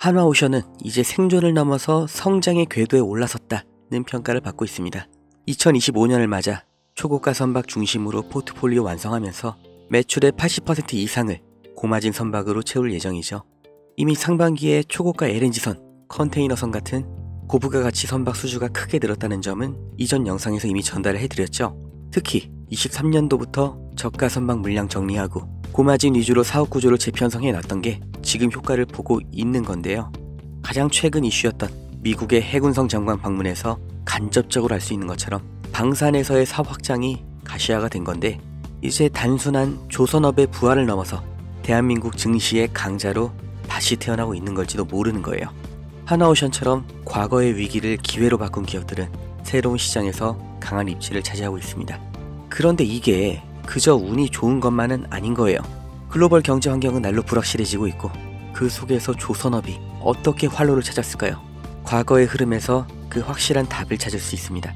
한화오션은 이제 생존을 넘어서 성장의 궤도에 올라섰다는 평가를 받고 있습니다. 2025년을 맞아 초고가 선박 중심으로 포트폴리오 완성하면서 매출의 80% 이상을 고마진 선박으로 채울 예정이죠. 이미 상반기에 초고가 LNG선, 컨테이너선 같은 고부가 가치 선박 수주가 크게 늘었다는 점은 이전 영상에서 이미 전달을 해드렸죠. 특히 23년도부터 저가 선박 물량 정리하고 고마진 위주로 사업 구조를 재편성해 놨던 게 지금 효과를 보고 있는 건데요. 가장 최근 이슈였던 미국의 해군성 장관 방문에서 간접적으로 알 수 있는 것처럼 방산에서의 사업 확장이 가시화가 된 건데, 이제 단순한 조선업의 부활을 넘어서 대한민국 증시의 강자로 다시 태어나고 있는 걸지도 모르는 거예요. 한화오션처럼 과거의 위기를 기회로 바꾼 기업들은 새로운 시장에서 강한 입지를 차지하고 있습니다. 그런데 이게 그저 운이 좋은 것만은 아닌 거예요. 글로벌 경제 환경은 날로 불확실해지고 있고, 그 속에서 조선업이 어떻게 활로를 찾았을까요? 과거의 흐름에서 그 확실한 답을 찾을 수 있습니다.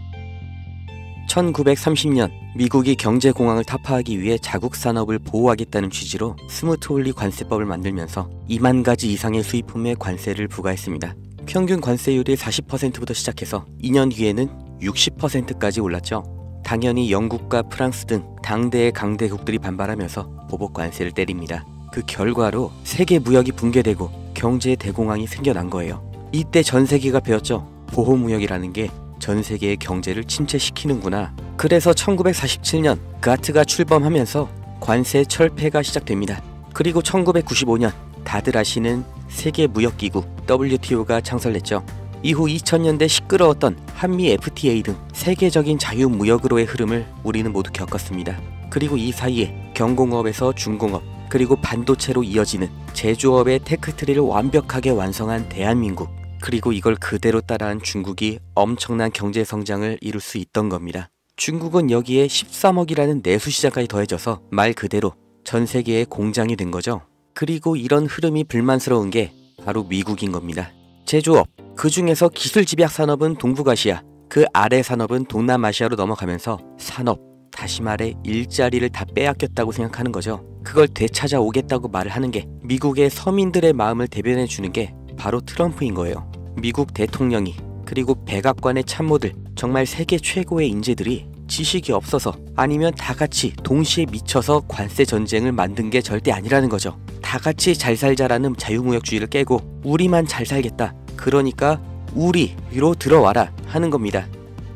1930년 미국이 경제공황을 타파하기 위해 자국 산업을 보호하겠다는 취지로 스무트홀리 관세법을 만들면서 2만 가지 이상의 수입품에 관세를 부과했습니다. 평균 관세율이 40%부터 시작해서 2년 뒤에는 60%까지 올랐죠. 당연히 영국과 프랑스 등 당대의 강대국들이 반발하면서 보복 관세를 때립니다. 그 결과로 세계 무역이 붕괴되고 경제의 대공황이 생겨난 거예요. 이때 전 세계가 배웠죠. 보호무역이라는 게 전 세계의 경제를 침체시키는구나. 그래서 1947년 가트가 출범하면서 관세 철폐가 시작됩니다. 그리고 1995년 다들 아시는 세계무역기구 WTO가 창설됐죠. 이후 2000년대 시끄러웠던 한미 FTA 등 세계적인 자유무역으로의 흐름을 우리는 모두 겪었습니다. 그리고 이 사이에 경공업에서 중공업, 그리고 반도체로 이어지는 제조업의 테크트리를 완벽하게 완성한 대한민국, 그리고 이걸 그대로 따라한 중국이 엄청난 경제 성장을 이룰 수 있던 겁니다. 중국은 여기에 13억이라는 내수시장까지 더해져서 말 그대로 전 세계의 공장이 된 거죠. 그리고 이런 흐름이 불만스러운 게 바로 미국인 겁니다. 제조업, 그 중에서 기술 집약 산업은 동북아시아, 그 아래 산업은 동남아시아로 넘어가면서 산업, 다시 말해 일자리를 다 빼앗겼다고 생각하는 거죠. 그걸 되찾아오겠다고 말을 하는 게 미국의 서민들의 마음을 대변해 주는 게 바로 트럼프인 거예요. 미국 대통령이, 그리고 백악관의 참모들, 정말 세계 최고의 인재들이 지식이 없어서 아니면 다 같이 동시에 미쳐서 관세 전쟁을 만든 게 절대 아니라는 거죠. 다 같이 잘 살자라는 자유무역주의를 깨고 우리만 잘 살겠다, 그러니까 우리로 들어와라 하는 겁니다.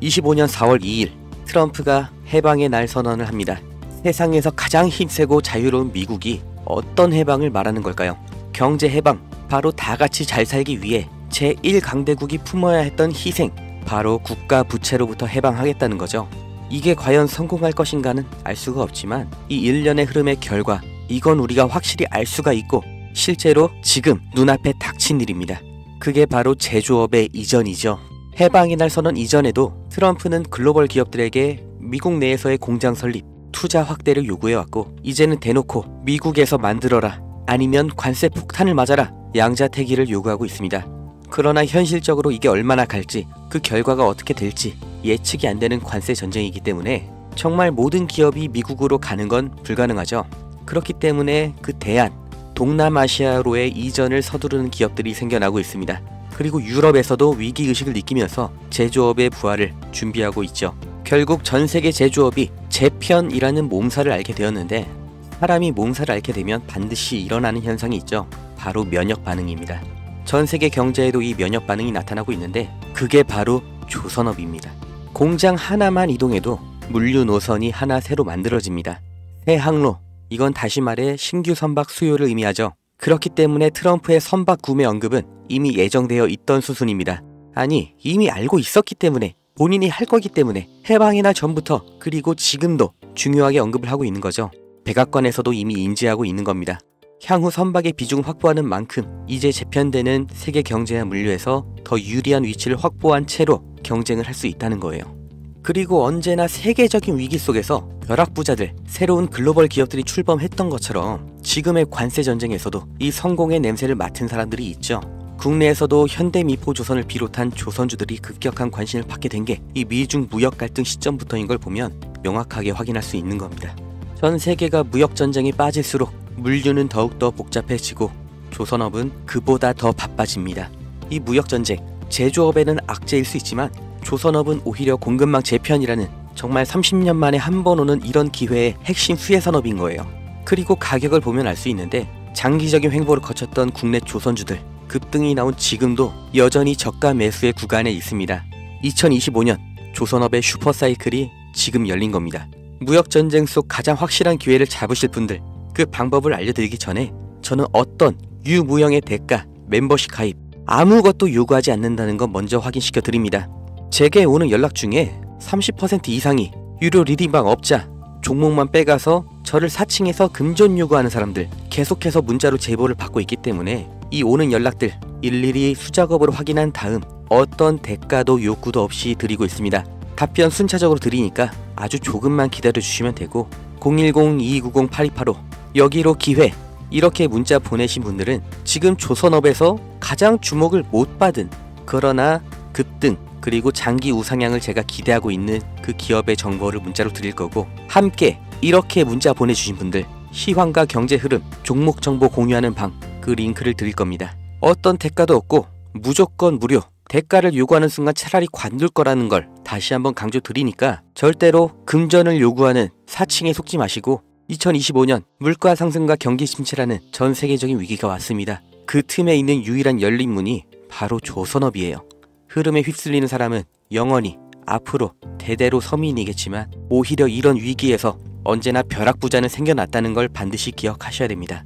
25년 4월 2일 트럼프가 해방의 날 선언을 합니다. 세상에서 가장 힘세고 자유로운 미국이 어떤 해방을 말하는 걸까요? 경제 해방, 바로 다 같이 잘 살기 위해 제1강대국이 품어야 했던 희생, 바로 국가 부채로부터 해방하겠다는 거죠. 이게 과연 성공할 것인가는 알 수가 없지만 이 일련의 흐름의 결과, 이건 우리가 확실히 알 수가 있고 실제로 지금 눈앞에 닥친 일입니다. 그게 바로 제조업의 이전이죠. 해방의 날 선언 이전에도 트럼프는 글로벌 기업들에게 미국 내에서의 공장 설립, 투자 확대를 요구해왔고, 이제는 대놓고 미국에서 만들어라, 아니면 관세 폭탄을 맞아라, 양자택일을 요구하고 있습니다. 그러나 현실적으로 이게 얼마나 갈지, 그 결과가 어떻게 될지 예측이 안 되는 관세 전쟁이기 때문에 정말 모든 기업이 미국으로 가는 건 불가능하죠. 그렇기 때문에 그 대안, 동남아시아로의 이전을 서두르는 기업들이 생겨나고 있습니다. 그리고 유럽에서도 위기의식을 느끼면서 제조업의 부활을 준비하고 있죠. 결국 전 세계 제조업이 재편이라는 몸살을 앓게 되었는데, 사람이 몸살을 앓게 되면 반드시 일어나는 현상이 있죠. 바로 면역 반응입니다. 전 세계 경제에도 이 면역 반응이 나타나고 있는데, 그게 바로 조선업입니다. 공장 하나만 이동해도 물류 노선이 하나 새로 만들어집니다. 새 항로, 이건 다시 말해 신규 선박 수요를 의미하죠. 그렇기 때문에 트럼프의 선박 구매 언급은 이미 예정되어 있던 수순입니다. 아니, 이미 알고 있었기 때문에, 본인이 할 거기 때문에 해방의 날 전부터, 그리고 지금도 중요하게 언급을 하고 있는 거죠. 백악관에서도 이미 인지하고 있는 겁니다. 향후 선박의 비중을 확보하는 만큼 이제 재편되는 세계 경제와 물류에서 더 유리한 위치를 확보한 채로 경쟁을 할 수 있다는 거예요. 그리고 언제나 세계적인 위기 속에서 벼락부자들, 새로운 글로벌 기업들이 출범했던 것처럼 지금의 관세 전쟁에서도 이 성공의 냄새를 맡은 사람들이 있죠. 국내에서도 현대미포조선을 비롯한 조선주들이 급격한 관심을 받게 된 게 이 미중 무역 갈등 시점부터인 걸 보면 명확하게 확인할 수 있는 겁니다. 전 세계가 무역 전쟁에 빠질수록 물류는 더욱더 복잡해지고 조선업은 그보다 더 바빠집니다. 이 무역전쟁, 제조업에는 악재일 수 있지만 조선업은 오히려 공급망 재편이라는 정말 30년 만에 한 번 오는 이런 기회의 핵심 수혜산업인 거예요. 그리고 가격을 보면 알 수 있는데 장기적인 횡보를 거쳤던 국내 조선주들 급등이 나온 지금도 여전히 저가 매수의 구간에 있습니다. 2025년 조선업의 슈퍼사이클이 지금 열린 겁니다. 무역전쟁 속 가장 확실한 기회를 잡으실 분들, 그 방법을 알려드리기 전에 저는 어떤 유무형의 대가, 멤버십 가입 아무것도 요구하지 않는다는 건 먼저 확인시켜 드립니다. 제게 오는 연락 중에 30% 이상이 유료 리딩방 업자, 종목만 빼가서 저를 사칭해서 금전 요구하는 사람들 계속해서 문자로 제보를 받고 있기 때문에 이 오는 연락들 일일이 수작업으로 확인한 다음 어떤 대가도 요구도 없이 드리고 있습니다. 답변 순차적으로 드리니까 아주 조금만 기다려 주시면 되고 010-2290-8285 여기로 기회 이렇게 문자 보내신 분들은 지금 조선업에서 가장 주목을 못 받은 그러나 급등 그리고 장기 우상향을 제가 기대하고 있는 그 기업의 정보를 문자로 드릴 거고, 함께 이렇게 문자 보내주신 분들 시황과 경제 흐름, 종목 정보 공유하는 방 그 링크를 드릴 겁니다. 어떤 대가도 없고 무조건 무료, 대가를 요구하는 순간 차라리 관둘 거라는 걸 다시 한번 강조 드리니까 절대로 금전을 요구하는 사칭에 속지 마시고 2025년 물가 상승과 경기 침체라는 전 세계적인 위기가 왔습니다. 그 틈에 있는 유일한 열린 문이 바로 조선업이에요. 흐름에 휩쓸리는 사람은 영원히 앞으로 대대로 서민이겠지만 오히려 이런 위기에서 언제나 벼락부자는 생겨났다는 걸 반드시 기억하셔야 됩니다.